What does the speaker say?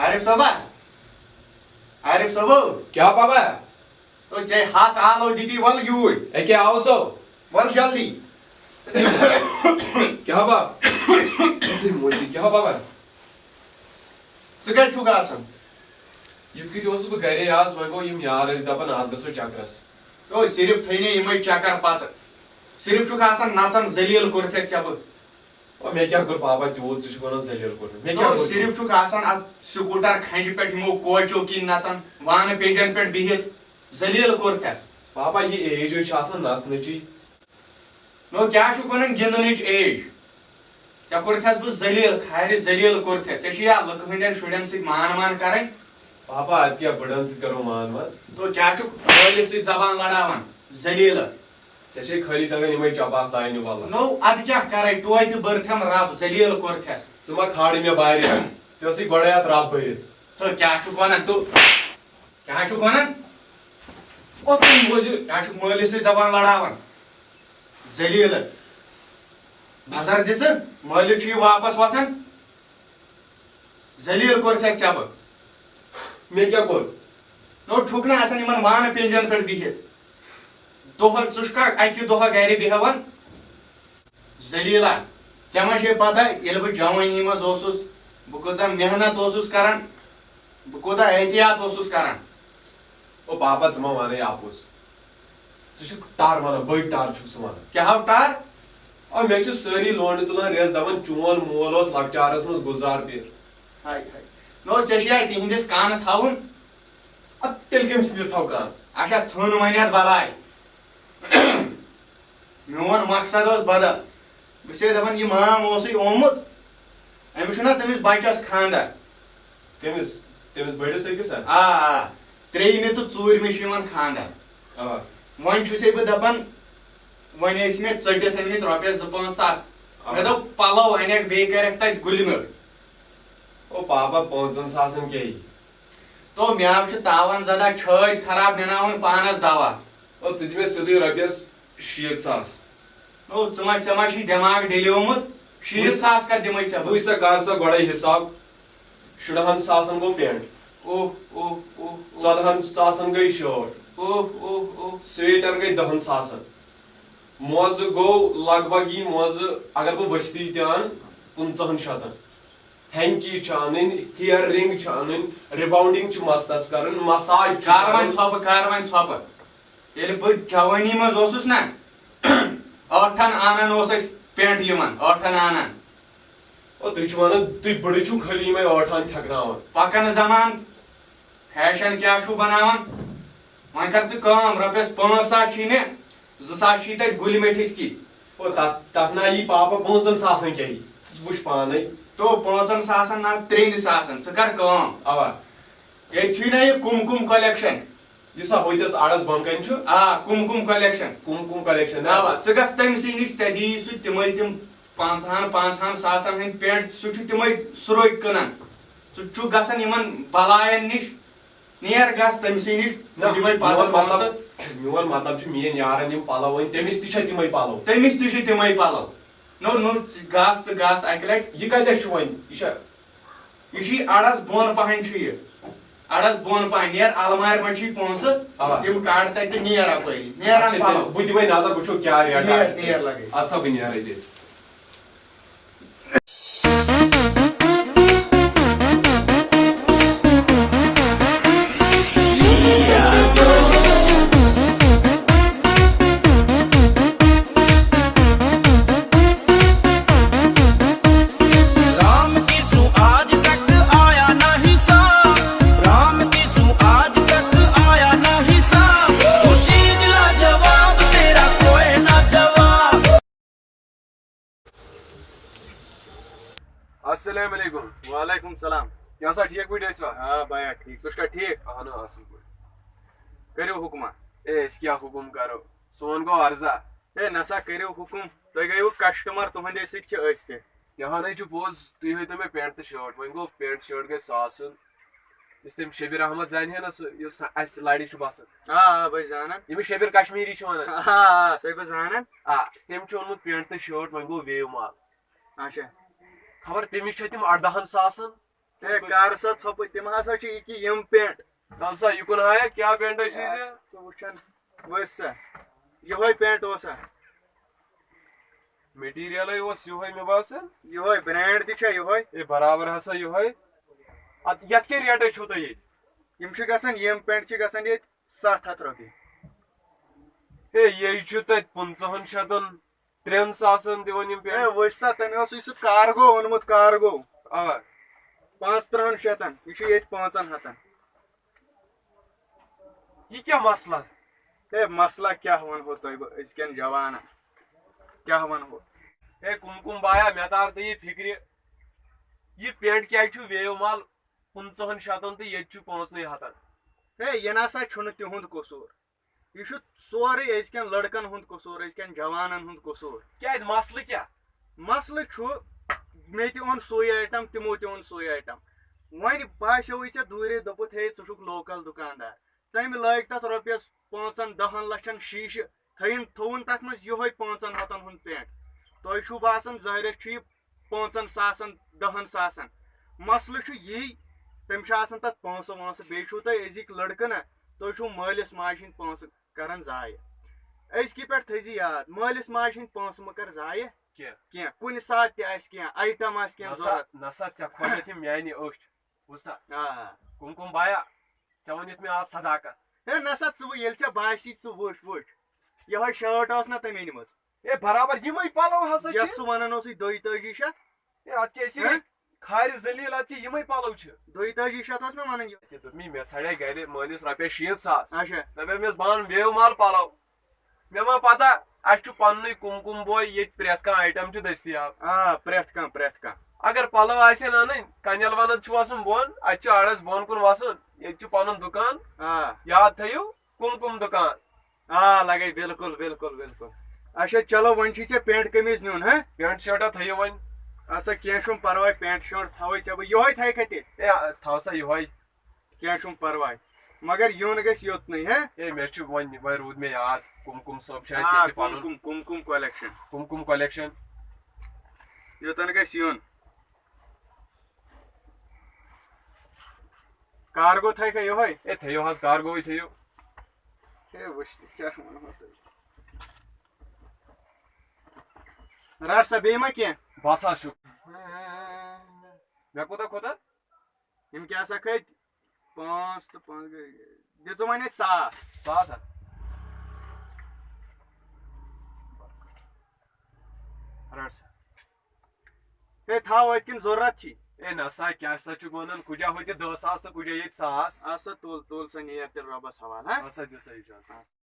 عارف صٲبا عارف صٲبو کیا پاپا تو ژےٚ ہتھ آلو دِتی وَل یوٗرۍ اکے آو سو وَل جلدی کیا باپ موجی کیا پاپا ژٕ کَتہِ چھُکھ آسان یِتھ کٔنۍ اوسُس بہٕ گرے آز وۄنۍ گوٚو یِم یار ٲسۍ دپان آز گژھو چکرس تو صرف تھٲینے یِمے چکر پتہٕ صرف چھُکھ آسان نژان ذلیٖل کوٚرتھَے ژےٚ بہٕ مےٚ کیٛاہ کوٚر پاپا تیوٗت ژٕ چھُکھ ونان ذلیٖل کوٚرمُت مےٚ کیٛاہ تو کوٚر صرف چھُکھ آسان اتھ سکوٗٹر کھنجہِ پٮ۪ٹھ یِمو کوچو کِنۍ نژان وانہٕ پیجن پٮ۪ٹھ بِہِتھ ذلیٖل کوٚرتھَس پاپا یہِ ایج چھِ آسان نژنٕچی نو کیٛاہ چھُکھ ونان گِنٛدنٕچ ایج ژےٚ کوٚرتھَس بہٕ ذلیٖل کھارِ ذلیٖل کوٚرتھَس ژےٚ چھِ یا لُکہٕ ہٕنٛدٮ۪ن شُرٮ۪ن سۭتۍ مان کرٕنۍ پاپا ادٕ کیٛاہ بٕڑن سۭتۍ کرو مان تو کیٛاہ چھُکھ مٲلِس سۭتۍ زبان لڑاوان ذلیٖلہٕ ژےٚ چھے خٲلی تگان یِمے چپات لاینہِ ولہٕ نو ادٕ کیٛاہ کرے ٹوپہِ بٔرتھٮ۪م رب ذلیٖل کوٚرتھَس ژٕ ما کھاڑِ مےٚ بارِ ژےٚ ٲسٕے گۄڈے اتھ رب بٔرِتھ ژٕ کیٛاہ چھُکھ ونان تو کیٛاہ چھُکھ ونان او تُہۍ موجی کیٛاہ چھُکھ مٲلِس سۭتۍ زبان لڑاوان ذلیٖلہٕ نظر دِژٕ مٲلِس چھُ یہِ واپس وۄتھان ذلیٖل کوٚرتھَے ژےٚ بہٕ مےٚ کیٛاہ کوٚر نو چھُکھ نہٕ آسان یِمن وانہٕ پیٚنجن پٮ۪ٹھ بِہِتھ دۄہ ژٕ چھُکھا اکہِ دۄہ گرِ بیٚہوان ذلیٖلا ژےٚ ما چھے پتہ ییٚلہِ بہٕ جوٲنی منٛز اوسُس بہٕ کۭژاہ محنت اوسُس کران بہٕ کوٗتاہ احتیاط اوسُس کران او پاپا ژٕ ما ونے اپُز ژٕ چھُکھ ٹر ونان بٔڑ ٹر چھُکھ ژٕ ونان کیٛاہ ہو ٹار او مےٚ چھِ سٲری لونڈٕ تُلان رٮ۪س دپان چون مول اوس لۄکچارس منٛز گُلزار پیر ہاے ہاے نو ژےٚ چھُیا تِہنٛدِس کانہٕ تھاوُن ادٕ تیٚلہِ کٔمۍ سٕنٛدِس تھاو کان اچھا ژھٕن وۄنۍ اتھ بلاے میون مقصد اوس بدل بہٕ چھُسے دپان یہِ مام اوسُے آمُت أمِس چھُنہ تٔمِس بچس خانٛدر کٔمِس تٔمِس بٔڑِس أکِس آ ترٛیٚیِمہِ تہٕ ژوٗرمہِ چھُ یِمن خانٛدر آ وۄنۍ چھُسے بہٕ دپان وۄنۍ ٲسۍ مےٚ ژٔٹِتھ أنمٕتۍ رۄپیس 2-5 ساس مےٚ دوٚپ پلو انکھ بیٚیہِ کرکھ تتہِ گُلہِ مِل او پاپا 5 ساسن کیٛاہ یی تو مےٚ چھُ تاون زدہ چھٲتۍ خراب مےٚ ناوُن پانس دوا او ژٕ دِ مےٚ سیٚودُے رۄپیس 60 ساس نو ژٕ ما چھُے دٮ۪ماغ ڈیلیومُت 60 ساس کتھ دِمے ژےٚ بہٕ وٕچھ سا کر سا گۄڈے حساب 60 ساسن گوٚو پینٹ اوہ اوہ اوہ 14 ساسن گٔے شٲٹ اوہ اوہ اوہ سویٹر گٔے 10 ساسن موزٕ گوٚو لگ بگ یی موزٕ اگر بہٕ ؤستی تہِ انہٕ 15 شیٚتن ہینکی چھِ انٕنۍ ہیر رنگ چھِ انٕنۍ رِباونڈنگ چھِ مستس کرٕنۍ مساج چھُ کر وۄنۍ ژھۄپہٕ ییٚلہِ بہٕ جوٲنی منٛز اوسُس نا 8 آنن اوس اسہِ پینٹ یِوان 8 آنن او تُہۍ چھِو ونان تُہۍ بٕڑٕ چھِو خٲلی یِمے 8 آن تھٮ۪کناوان پکان زمان فیشن کیٛاہ چھُو بناوان وۄنۍ کر ژٕ کٲم رۄپیس 5 ساس چھی مےٚ 2 ساس چھی تتہِ گُلہِ میٹھِس کِتۍ او تتھ نا یی پاپا 5 ساسن کیٛاہ یی ژٕ وٕچھ پانے تو 5 ساسن نا 3 ساسن ژٕ کر کٲم اوا ییٚتہِ چھُے نا یہِ کُم کلیکشن یُس ہا ہوٚتِس اڑس بۄن کَنہِ چھُ کُم کلیکشن کُم کلیکشن اوا ژٕ گژھ تٔمسٕے نِش ژےٚ دِیی سُہ تِمے تِم 5 ساسن ہٕنٛدۍ پینٹ سُہ چھُ تِمے سروٚگۍ کٕنان ژٕ چھُکھ گژھان یِمن بلاین نِش نیر گژھ تٔمسٕے نِش دِمے پونٛسہٕ میون مطلب چھُ میٲنۍ یارن یِم پلو أنۍ تٔمِس تہِ چھا تِمے پلو تٔمِس تہِ چھِ تِمے پلو نو ژٕ گژھ اکہِ لٹہِ یہِ کتٮ۪تھ چھُ وۄنۍ یہِ چھُے اڑس بۄن پہن چھُ یہِ اڑس بۄن پہن نیر المارِ منٛز چھُے پونٛسہٕ تِم کڑ تتہِ تہٕ نیر اپٲری نیران پلو بہٕ دِمے نظر وٕچھو کیٛاہ ریٹ نیر لگے ادٕ سا بہٕ نیرے تیٚلہِ السلام علیکم وعلیکم السلام کیٛاہ سا ٹھیٖک پٲٹھۍ ٲسوا آ بیا ٹھیٖک ژٕ چھُکھا ٹھیٖک اہن اصٕل پٲٹھۍ کٔرِو حُکما اے أسۍ کیٛاہ حُکُم کرو سون گوٚو عرضا ہے نسا کٔرِو حُکُم تُہۍ گٔیوٕ کسٹمر تُہنٛدے سۭتۍ چھِ أسۍ تہِ تہِ ہَنَے چھُ پوٚز تُہۍ ہٲیتو مےٚ پینٹ تہٕ شٲٹ وۄنۍ گوٚو پینٹ شٲٹ گژھِ 100 آسُن یُس تٔمۍ شبیٖر احمد زانہِ ہے نا سُہ یُس اَسہِ لرِ چھُ باسان آ بہٕ چھُس زانان ییٚمِس شبیٖر کشمیٖری چھِ ونان آ سُے بہٕ زانان آ تٔمۍ چھُ اوٚنمُت پینٹ تہٕ شٲٹ وۄنۍ گوٚو ویو مال اچھا خبر تٔمِس چھا تِم 18 ساسن اے کار سا ژھوپہٕ تِم ہسا چھِ یہِ کہِ یِم پینٹ تل سا یہِ کُن ہایا کیٛاہ پینٹ چھِ ژےٚ ژٕ وٕچھن ؤسۍ سا یِہوے پینٹ اوسا میٹیٖریلٕے اوس یِہوے مےٚ باسان یِہوے برینڈ تہِ چھا یِہوے اے برابر ہسا یِہوے اتھ یتھ کیٛاہ ریٹا چھو تۄہہِ ییٚتہِ یِم چھِ گژھان یِم پینٹ چھِ گژھان ییٚتہِ 700 رۄپیہِ ہے یے چھُ تتہِ 500 شیٚتن 3 ساسن دِوان یِم اے پینٹ وٕچھ سا تٔمۍ اوسُے سُہ کارگو اوٚنمُت کارگو آ 500 شیٚتن یہِ چھُ ییٚتہِ 500 یہِ کیٛاہ مسلہٕ اے مسلہ کیٛاہ ونہو تۄہہِ بہٕ أزکٮ۪ن جوانن کیٛاہ ونہو ہے کُم بایا مےٚ تار تہٕ یہِ فِکرِ یہِ پینٹ کیٛازِ چھُ ویو مال 500 شیٚتن تہٕ ییٚتہِ چھُ 5 ہتن ہے یہِ نسا چھُنہٕ تِہُنٛد قصوٗر یہِ چھُ سورُے أزکٮ۪ن لڑکن ہُنٛد قصوٗر أزکٮ۪ن جوانن ہُنٛد قصوٗر کیٛازِ مسلہٕ کیٛاہ مسلہٕ چھُ مےٚ تہِ اوٚن سُے آیٹم تِمو تہِ اوٚن سُے آیٹم وۄنۍ باسیوٕے ژےٚ دوٗرے دوٚپُتھ ہے ژٕ چھُکھ لوکل دُکاندار تٔمۍ لٲگۍ تتھ رۄپیس 5-10 لچھن شیٖشہٕ تھوُن تتھ منٛز یِہوے 500 ہُنٛد پینٹ تۄہہِ چھُو باسان ظٲہرس چھُ یہِ 5 ساسن 10 ساسن مسلہٕ چھُ یی تٔمۍ چھُ آسان تتھ پونٛسہٕ وونٛسہٕ بیٚیہِ چھُو تُہۍ أزِکۍ لڑکہٕ نا تُہۍ چھُو مٲلِس ماجہِ ہٕنٛدۍ پونٛسہٕ کران ضایہِ أزکہِ پٮ۪ٹھ تھٲیزِ یاد مٲلِس ماجہِ ہٕنٛدۍ پونٛسہٕ مہ کر ضایہِ کینٛہہ کُنہِ ساتہٕ تہِ آسہِ کینٛہہ آیٹم آسہِ کینٛہہ ضروٗرت نسا ژےٚ کھوٚلتھ یِم میانہِ أچھ بوٗزتھا آ کُم بایا ژےٚ ووٚنُتھ مےٚ آز صداقت ہے نسا ژٕ ییٚلہِ ژےٚ باسی ژٕ وٕچھ یِہوے شٲٹ ٲس نا تٔمۍ أنمٕژ اے برابر یِمے پلو ہسا یتھ چھِ ژٕ ونان اوسُے 42 شیٚتھ اے اتھ کیٛاہ ٲسی کھارِ زلیٖل اتھ کیٛاہ یِمے پلو چھِ 42 شیٚتھ اوس نا ونان یہِ تہِ دوٚپ مےٚ ژھانڈے گرِ مٲلِس رۄپیس 60,000 اچھا دپیمس بہٕ انہٕ ویو مال پلو مےٚ ما پتہ اسہِ چھُ پننُے کُم بوے ییٚتہِ پرٮ۪تھ کانٛہہ آیٹم چھُ دٔستِیاب آ پرٮ۪تھ کانٛہہ اگر پلو آسن انٕنۍ کنٮ۪ل ونٛد چھُ وسُن بۄن اتہِ چھُ اڑس بۄن کُن وسُن ییٚتہِ چھُ پنُن دُکان آ یاد تھٲیِو کُم دُکان آ لگے بالکل اچھا چلو وۄنۍ چھُے ژےٚ پینٹ قمیٖض نیُن ہا پینٹ شٲٹا تھٲیِو وۄنۍ اچھا کینٛہہ چھُنہٕ پرواے پینٹ شٲٹ تھاوے ژےٚ بہٕ یِہوے تھایکھا تیٚلہِ اے تھاو سا یِہوے کینٛہہ چھُنہٕ پرواے مگر یُن گژھِ یوتنٕے ہا اے مےٚ چھُ وۄنۍ روٗد مےٚ یاد کُم صٲب چھِ آ اَسہِ ییٚتہِ پنُن کُم کولیکشن کُم کولیکشن یوتن گژھِ یُن کارگو تھایکھا یِہوے اے تھٲیِو حظ کارگوٕے تھٲیِو ہے وٕچھ تہٕ کیٛاہ ونہو تۄہہِ رٹ سا بیٚیہِ ما کینٛہہ بس حظ چھُ مےٚ کوٗتاہ کھوٚت اتھ یِم کیٛاہ سا کھٔتۍ 5 تہٕ 5 گٔے دِ ژٕ وۄنۍ اَتہِ 1,000 1,000 رٹ سا ہے تھاو أتھۍ کِنۍ ضروٗرت چھی اے نسا کیٛاہ سا چھُکھ ونان کُجا ہوٚتہِ 10,000 تہٕ کُجا ییٚتہِ 1,000 آسا تُل سا نیر تیٚلہِ رۄبس حوال ہا ہسا دِ سا اِجازت